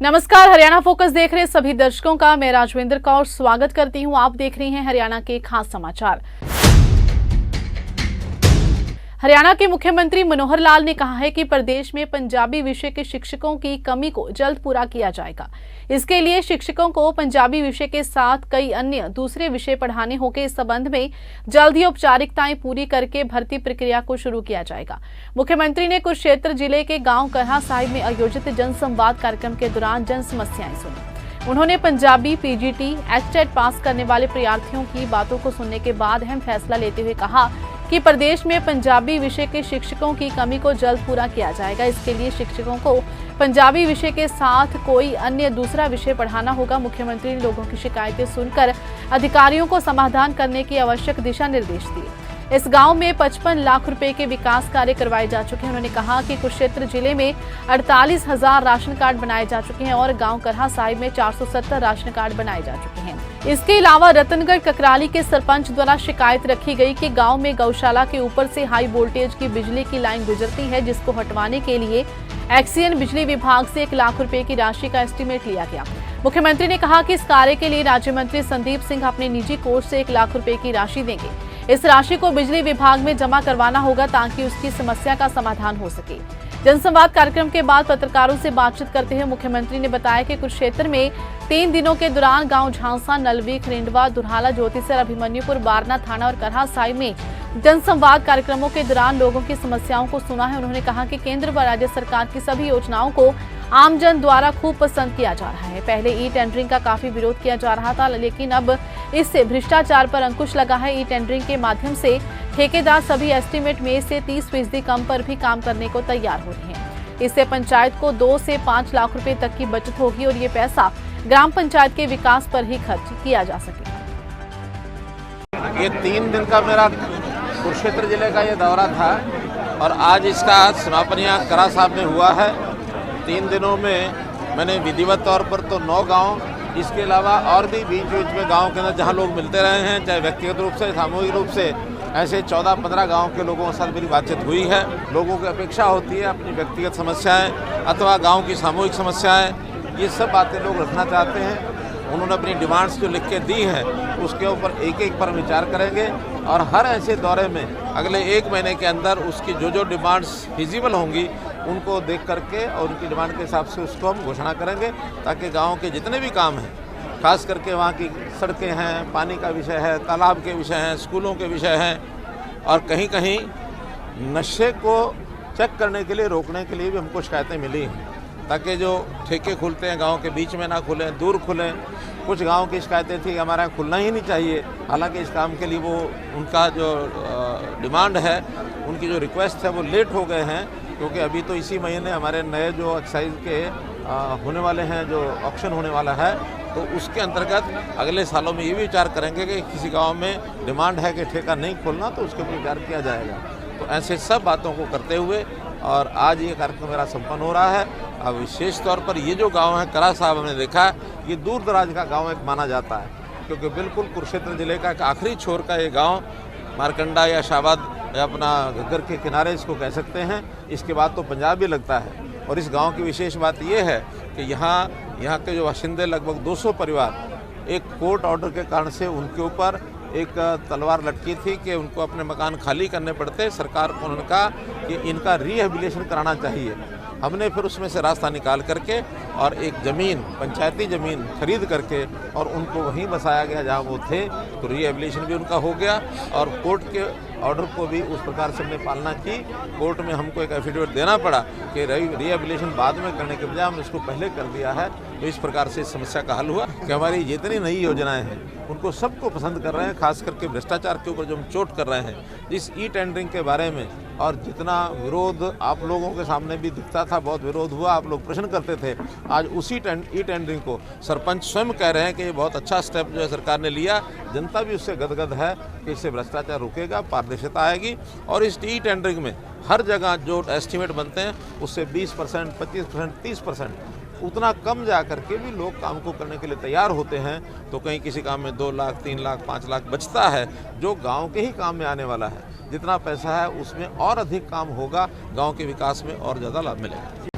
नमस्कार, हरियाणा फोकस देख रहे सभी दर्शकों का मैं राजविंदर कौर स्वागत करती हूं। आप देख रही हैं हरियाणा के खास समाचार। हरियाणा के मुख्यमंत्री मनोहर लाल ने कहा है कि प्रदेश में पंजाबी विषय के शिक्षकों की कमी को जल्द पूरा किया जाएगा। इसके लिए शिक्षकों को पंजाबी विषय के साथ कई अन्य दूसरे विषय पढ़ाने होंगे। इस संबंध में जल्द ही औपचारिकताएं पूरी करके भर्ती प्रक्रिया को शुरू किया जाएगा। मुख्यमंत्री ने कुरुक्षेत्र जिले के गांव करहा साहिब में आयोजित जनसंवाद कार्यक्रम के दौरान जन समस्याएं सुनी। उन्होंने पंजाबी पीजीटी एचटेट पास करने वाले प्रत्याशियों की बातों को सुनने के बाद अहम फैसला लेते हुए कहा कि प्रदेश में पंजाबी विषय के शिक्षकों की कमी को जल्द पूरा किया जाएगा। इसके लिए शिक्षकों को पंजाबी विषय के साथ कोई अन्य दूसरा विषय पढ़ाना होगा। मुख्यमंत्री ने लोगों की शिकायतें सुनकर अधिकारियों को समाधान करने की आवश्यक दिशा निर्देश दिए। इस गांव में 55 लाख रुपए के विकास कार्य करवाए जा चुके हैं। उन्होंने कहा कि कुरुक्षेत्र जिले में 48,000 राशन कार्ड बनाए जा चुके हैं और गांव करहा साहिब में 470 राशन कार्ड बनाए जा चुके हैं। इसके अलावा रतनगढ़ ककराली के सरपंच द्वारा शिकायत रखी गई कि गांव में गौशाला के ऊपर से हाई वोल्टेज की बिजली की लाइन गुजरती है, जिसको हटवाने के लिए एक्सीएन बिजली विभाग से 1 लाख रुपए की राशि का एस्टीमेट लिया गया। मुख्यमंत्री ने कहा कि इस कार्य के लिए राज्य मंत्री संदीप सिंह अपने निजी कोष से 1 लाख रुपए की राशि देंगे। इस राशि को बिजली विभाग में जमा करवाना होगा ताकि उसकी समस्या का समाधान हो सके। जनसंवाद कार्यक्रम के बाद पत्रकारों से बातचीत करते हुए मुख्यमंत्री ने बताया कि कुरुक्षेत्र में 3 दिनों के दौरान गांव झांसा, नलवी, खरिंडवा, दुरहाला, ज्योतिसर, अभिमन्युपुर, बारना थाना और करहा साहिब में जनसंवाद कार्यक्रमों के दौरान लोगों की समस्याओं को सुना है। उन्होंने कहा कि केंद्र व राज्य सरकार की सभी योजनाओं को आमजन द्वारा खूब पसंद किया जा रहा है। पहले ई टेंडरिंग का काफी विरोध किया जा रहा था, लेकिन अब इससे भ्रष्टाचार पर अंकुश लगा है। ई टेंडरिंग के माध्यम से ठेकेदार सभी एस्टीमेट में से 30% कम पर भी काम करने को तैयार हो रहे हैं। इससे पंचायत को 2 से 5 लाख रुपए तक की बचत होगी और ये पैसा ग्राम पंचायत के विकास पर ही खर्च किया जा सकेगा। ये 3 दिन का मेरा कुरुक्षेत्र जिले का ये दौरा था और आज इसका समापन यहाँ करहा साहिब में हुआ है। 3 दिनों में मैंने विधिवत तौर पर तो 9 गांव, इसके अलावा और भी बीच बीच में गांव के अंदर जहां लोग मिलते रहे हैं, चाहे व्यक्तिगत रूप से, सामूहिक रूप से, ऐसे 14-15 गांव के लोगों के साथ मेरी बातचीत हुई है। लोगों की अपेक्षा होती है अपनी व्यक्तिगत समस्याएं अथवा गाँव की सामूहिक समस्याएँ, ये सब बातें लोग रखना चाहते हैं। उन्होंने अपनी डिमांड्स जो लिख के दी हैं उसके ऊपर एक पर विचार करेंगे और हर ऐसे दौरे में अगले 1 महीने के अंदर उसकी जो डिमांड्स फिजिबल होंगी उनको देख करके और उनकी डिमांड के हिसाब से उसको हम घोषणा करेंगे, ताकि गांव के जितने भी काम हैं, खास करके वहाँ की सड़कें हैं, पानी का विषय है, तालाब के विषय हैं, स्कूलों के विषय हैं और कहीं कहीं नशे को चेक करने के लिए, रोकने के लिए भी हमको शिकायतें मिली हैं, ताकि जो ठेके खुलते हैं गांव के बीच में ना खुलें, दूर खुलें। कुछ गांव की शिकायतें थी हमारे यहाँ खुलना ही नहीं चाहिए, हालांकि इस काम के लिए वो उनका जो डिमांड है, उनकी जो रिक्वेस्ट है वो लेट हो गए हैं, क्योंकि अभी तो इसी महीने हमारे नए जो एक्साइज के होने वाले हैं, जो ऑक्शन होने वाला है, तो उसके अंतर्गत अगले सालों में ये भी विचार करेंगे कि किसी गाँव में डिमांड है कि ठेका नहीं खोलना तो उसके ऊपर विचार किया जाएगा। तो ऐसे सब बातों को करते हुए और आज ये कार्यक्रम मेरा संपन्न हो रहा है। अब विशेष तौर पर ये जो गांव है करहा साहिब, हमने देखा ये दूर दराज का गांव एक माना जाता है, क्योंकि बिल्कुल कुरुक्षेत्र जिले का एक आखिरी छोर का ये गांव मारकंडा या शाहबाद या अपना घग्गर के किनारे इसको कह सकते हैं, इसके बाद तो पंजाब भी लगता है। और इस गाँव की विशेष बात ये है कि यहाँ के जो बाशिंदे लगभग 200 परिवार एक कोर्ट ऑर्डर के कारण से उनके ऊपर एक तलवार लटकी थी कि उनको अपने मकान खाली करने पड़ते। सरकार को उन्होंने कहा कि इनका रिहेबिलिटेशन कराना चाहिए। हमने फिर उसमें से रास्ता निकाल करके और एक ज़मीन, पंचायती ज़मीन खरीद करके और उनको वहीं बसाया गया जहां वो थे, तो रिहेबिलिटेशन भी उनका हो गया और कोर्ट के ऑर्डर को भी उस प्रकार से हमने पालना की। कोर्ट में हमको एक एफिडेविट देना पड़ा कि रिहेबिलिटेशन बाद में करने के बजाय हमने इसको पहले कर दिया है। तो इस प्रकार से इस समस्या का हल हुआ कि हमारी जितनी नई योजनाएं हैं उनको सबको पसंद कर रहे हैं, खास करके भ्रष्टाचार के ऊपर जो हम चोट कर रहे हैं। इस ई टेंडरिंग के बारे में और जितना विरोध आप लोगों के सामने भी दिखता था, बहुत विरोध हुआ, आप लोग प्रश्न करते थे, आज उसी ई टेंडरिंग को सरपंच स्वयं कह रहे हैं कि ये बहुत अच्छा स्टेप जो है सरकार ने लिया। जनता भी उससे गदगद है कि इससे भ्रष्टाचार रुकेगा, पारदर्शिता आएगी और इस ई टेंडरिंग में हर जगह जो एस्टीमेट बनते हैं उससे 20%, 25%, 30% उतना कम जा करके भी लोग काम को करने के लिए तैयार होते हैं। तो कहीं किसी काम में 2 लाख, 3 लाख, 5 लाख बचता है, जो गांव के ही काम में आने वाला है। जितना पैसा है उसमें और अधिक काम होगा, गांव के विकास में और ज़्यादा लाभ मिलेगा।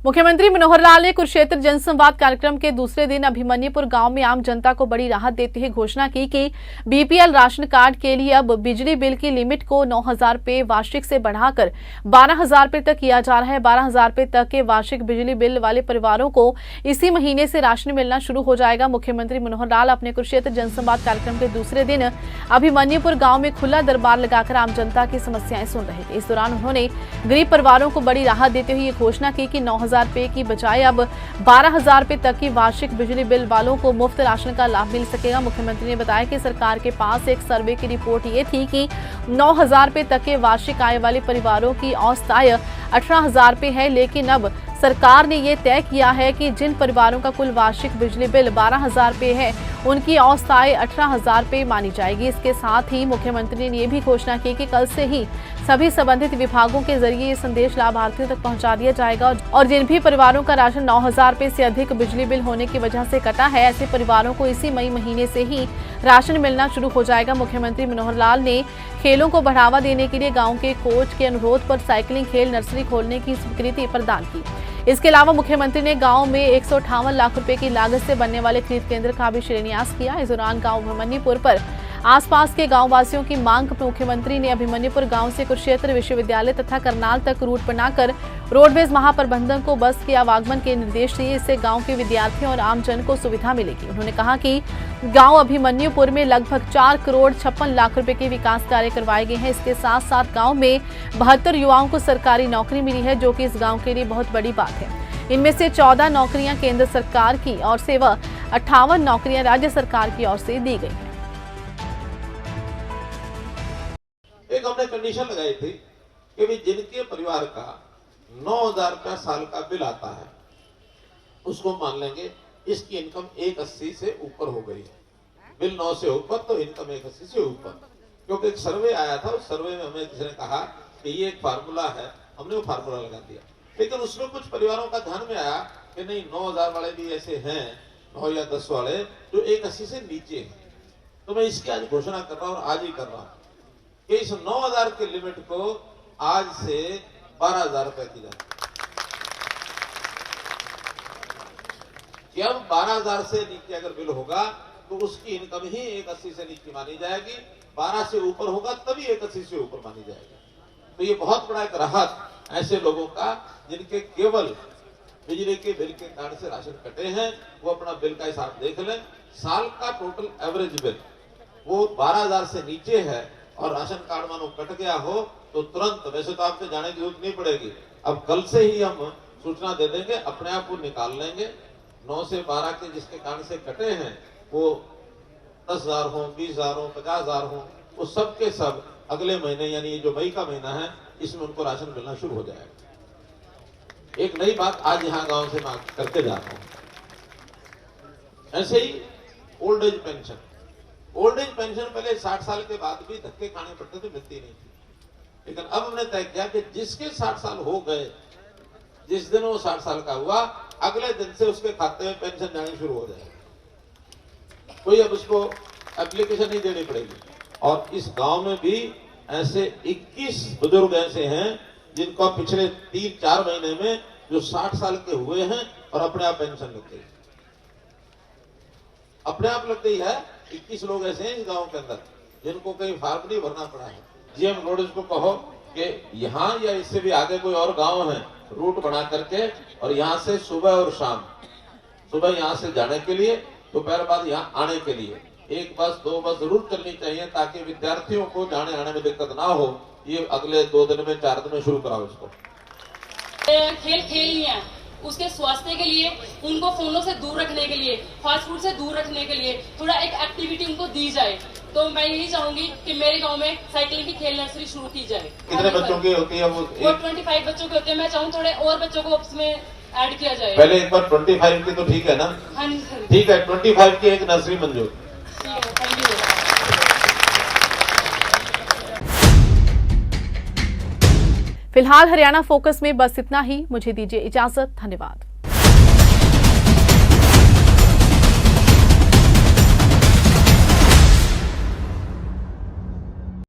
मुख्यमंत्री मनोहर लाल ने कुरुक्षेत्र जनसंवाद कार्यक्रम के दूसरे दिन अभिमन्युपुर गांव में आम जनता को बड़ी राहत देते हुए घोषणा की कि बीपीएल राशन कार्ड के लिए अब बिजली बिल की लिमिट को 9,000 रुपये वार्षिक से बढ़ाकर 12,000 रुपये तक किया जा रहा है। 12,000 रुपये तक के वार्षिक बिजली बिल वाले परिवारों को इसी महीने से राशन मिलना शुरू हो जाएगा। मुख्यमंत्री मनोहर लाल अपने कुरुक्षेत्र जनसंवाद कार्यक्रम के दूसरे दिन अभिमन्युपुर गाँव में खुला दरबार लगाकर आम जनता की समस्याएं सुन रहे थे। इस दौरान उन्होंने गरीब परिवारों को बड़ी राहत देते हुए ये घोषणा की कि 9,000 रुपये की बजाय अब 12,000 रुपये तक की वार्षिक बिजली बिल वालों को मुफ्त राशन का लाभ मिल सकेगा। मुख्यमंत्री ने बताया कि सरकार के पास एक सर्वे की रिपोर्ट ये थी कि 9,000 रुपये तक के वार्षिक आय वाले परिवारों की औसत आय 18,000 रुपये है, लेकिन अब सरकार ने ये तय किया है कि जिन परिवारों का कुल वार्षिक बिजली बिल 12,000 रुपये है उनकी औसत आय 18,000 रुपये मानी जाएगी। इसके साथ ही मुख्यमंत्री ने ये भी घोषणा की कि कल से ही सभी संबंधित विभागों के जरिए ये संदेश लाभार्थियों तक पहुंचा दिया जाएगा और जिन भी परिवारों का राशन 9,000 रुपये से अधिक बिजली बिल होने की वजह से कटा है, ऐसे परिवारों को इसी मई महीने से ही राशन मिलना शुरू हो जाएगा। मुख्यमंत्री मनोहर लाल ने खेलों को बढ़ावा देने के लिए गाँव के कोच के अनुरोध पर साइकिलिंग खेल नर्सरी खोलने की स्वीकृति प्रदान की। इसके अलावा मुख्यमंत्री ने गांव में 158 लाख रुपए की लागत से बनने वाले खरीद केंद्र का भी शिलान्यास किया। इस दौरान गांव अभिमन्युपुर पर आसपास के गांव वासियों की मांग पर मुख्यमंत्री ने अभिमन्युपुर गांव से कुरुक्षेत्र विश्वविद्यालय तथा करनाल तक रूट बनाकर रोडवेज महाप्रबंधक को बस के आवागमन के निर्देश दिए। इससे गांव के विद्यार्थियों और आमजन को सुविधा मिलेगी। उन्होंने कहा कि गांव अभिमन्युपुर में लगभग 4 करोड़ 56 लाख रुपए के विकास कार्य करवाए गए हैं। इसके साथ साथ गांव में 72 युवाओं को सरकारी नौकरी मिली है, जो कि इस गांव के लिए बहुत बड़ी बात है। इनमें से 14 नौकरियां केंद्र सरकार की ओर से व 58 नौकरियां राज्य सरकार की ओर से दी गई। एक हमने कंडीशन लगाई थी कि भी जिनके परिवार का 9,000 रुपया साल का बिल आता है उसको मान लेंगे इसकी इनकम 180 से ऊपर हो गई है। बिल 9 से ऊपर तो इनकम 180 से ऊपर, क्योंकि एक सर्वे आया था, उस सर्वे में हमें किसी ने कहा कि ये एक फार्मूला है, हमने वो फार्मूला लगा दिया। लेकिन उसमें कुछ परिवारों का ध्यान में आया कि नहीं 9,000 वाले भी ऐसे हैं, 9 या 10 वाले जो 180 से नीचे हैं। तो मैं इसकी आज घोषणा कर रहा हूँ और आज ही कर रहा हूँ कि इस 9,000 के लिमिट को आज से 12,000 रुपए की जाए। कि अब 12,000 से नीचे अगर बिल होगा तो उसकी इनकम ही 180 से नीचे मानी जाएगी, 12 से ऊपर होगा तभी 180 से ऊपर मानी जाएगी। तो ये बहुत बड़ा एक राहत ऐसे लोगों का जिनके केवल बिजली के बिल के कारण से राशन कटे हैं, वो अपना बिल का हिसाब देख लें। साल का टोटल एवरेज बिल वो 12,000 से नीचे है और राशन कार्ड मानो कट गया हो तो तुरंत, वैसे तो आपसे जाने की जरूरत नहीं पड़ेगी, अब कल से ही हम सूचना दे देंगे, अपने आप को निकाल लेंगे। 9 से 12 के जिसके कारण से कटे हैं वो 10,000 हो, 20,000 हो, 50,000 हो, वो सब के सब अगले महीने यानी ये जो मई का महीना है इसमें उनको राशन मिलना शुरू हो जाएगा। एक नई बात आज यहाँ गांव से मैं करके जा रहा हूँ। ऐसे ही old age pension, old age pension पहले 60 साल के बाद भी धक्के खाने पड़ते थे, मिलती नहीं थी। लेकिन अब हमने तय किया कि जिसके 60 साल हो गए, जिस दिन वो 60 साल का हुआ, अगले दिन से उसके खाते में पेंशन जानी शुरू हो जाएगी। कोई अब उसको एप्लीकेशन नहीं देनी पड़ेगी। और इस गांव में भी ऐसे 21 बुजुर्ग ऐसे हैं जिनको पिछले 3-4 महीने में जो 60 साल के हुए हैं और अपने आप पेंशन लग गई, अपने आप लग गई है। 21 लोग ऐसे हैं इस गांव के अंदर जिनको कहीं फॉर्म नहीं भरना पड़ा है। जीएम रोड को कहो कि यहाँ या इससे भी आगे कोई और गांव है, रूट बना करके और यहाँ से सुबह और शाम, सुबह यहाँ से जाने के लिए, दोपहर बाद यहाँ आने के लिए 1 बस 2 बस जरूर चलनी चाहिए ताकि विद्यार्थियों को जाने आने में दिक्कत ना हो। ये अगले 2 दिन में 4 दिन में शुरू कराओ इसको। खेल खेलनी है, उसके स्वास्थ्य के लिए, उनको फोनों से दूर रखने के लिए, फास्ट फूड से दूर रखने के लिए थोड़ा एक एक्टिविटी उनको दी जाए। तो मैं यही चाहूंगी कि मेरे गांव में साइकिलिंग की खेल नर्सरी शुरू की जाए। कितने बच्चों की होती है वो? 25 बच्चों की होती है। मैं चाहूँ थोड़े और बच्चों को उसमें ऐड किया जाए। पहले एक बार 25 की तो ठीक है ना? हाँ जी सर, ठीक है, 25 की एक नर्सरी मंजूर। Thank you. फिलहाल हरियाणा फोकस में बस इतना ही। मुझे दीजिए इजाजत। धन्यवाद।